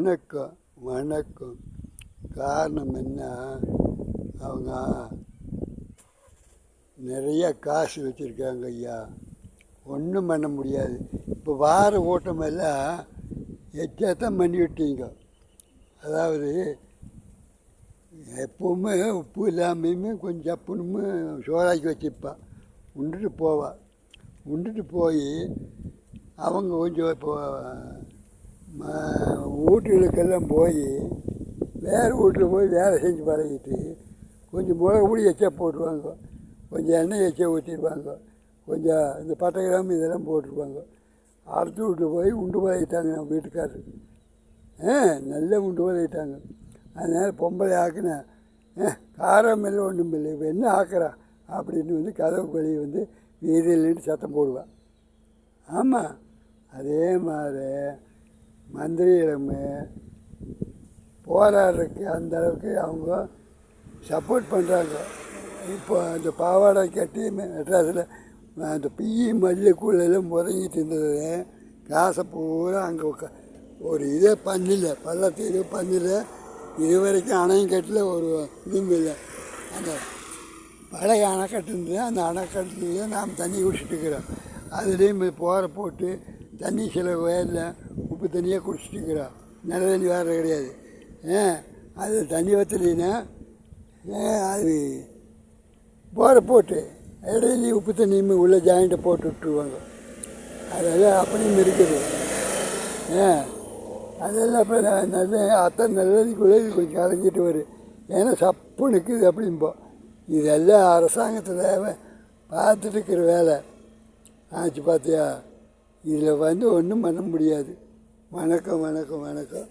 வணக்கம் வணக்கம். காரணம் என்ன, அவங்க நிறைய காசு வச்சுருக்காங்க ஐயா, ஒன்றும் பண்ண முடியாது. இப்போ வார ஓட்டமெல்லாம் எச்சாத்தான் பண்ணி விட்டீங்க. அதாவது எப்போவுமே உப்பு இல்லாமையுமே கொஞ்சம் சப்புனுமே சோறாக்கி வச்சுருப்பா, உண்டுட்டு போவா. உண்டுட்டு போய் அவங்க கொஞ்சம் இப்போ வீட்டுகளுக்கெல்லாம் போய் வேறு வீட்டில் போய் வேலை செஞ்சு பழகிட்டு கொஞ்சம் மிளகு பொடி எச்சா போட்டுருவாங்க, கொஞ்சம் எண்ணெய் எச்சா ஊற்றிடுவாங்க, கொஞ்சம் இந்த பட்டை கிராம்பு இதெல்லாம் போட்டுருவாங்க. அடுத்த வீட்டில் போய் உண்டு பழகிட்டாங்க நம்ம வீட்டுக்காரரு. நல்லா உண்டு பழகிட்டாங்க. அதனால் பொம்பளை ஆக்குனேன் காரம் இல்லை ஒன்றும் இல்லை, இப்போ என்ன ஆக்குறா அப்படின்னு வந்து கதவுக்கு வெளியே வந்து வீதியில்ட்டு சத்தம் போடுவாள். ஆமாம், அதே மாதிரி மந்திரிகளுமே போராடுறதுக்கு அந்த அளவுக்கு அவங்க சப்போர்ட் பண்ணுறாங்க. இப்போ அந்த பாவாடை கட்டி மெட்ராஸில் அந்த பிஇ மல்லிக்குள்ளெல்லாம் முறங்கிட்டு இருந்தது காசை பூரா அங்கே ஒரு இதே பண்ணில்லை, பள்ளத்தில் பண்ணில் இது வரைக்கும் அணைக்கட்டில் ஒரு இதுவும் இல்லை. அந்த பழைய அணைக்கட்டு இருந்தது, அந்த அணைக்கட்டுலேயே நாம் தண்ணி குடிச்சிட்டு இருக்கிறோம். அதுலேயும் போரை போட்டு தண்ணி சில வயலில் உப்பு தண்ணியாக குடிச்சிட்டு இருக்கிறோம். நல்ல தண்ணி வேறு கிடையாது. அது தண்ணி வற்றலைன்னா அது போரை போட்டு இடையிலையும் உப்பு தண்ணியுமே உள்ள ஜாயிண்ட்டை போட்டு விட்டுருவாங்க. அதெல்லாம் அப்படியும் இருக்குது. அதெல்லாம் இப்போ நல்ல அத்தனை நல்லதுக்குள்ளே கொஞ்சம் கலங்கிட்டு வரும். ஏன்னா சப்பு நிற்குது அப்படிம்போம். இதெல்லாம் அரசாங்கத்தில் பார்த்துட்டு இருக்கிற வேலை ஆச்சு. பார்த்தியா, இதில் வந்து ஒன்றும் பண்ண முடியாது. வணக்கம் வணக்கம் வணக்கம்.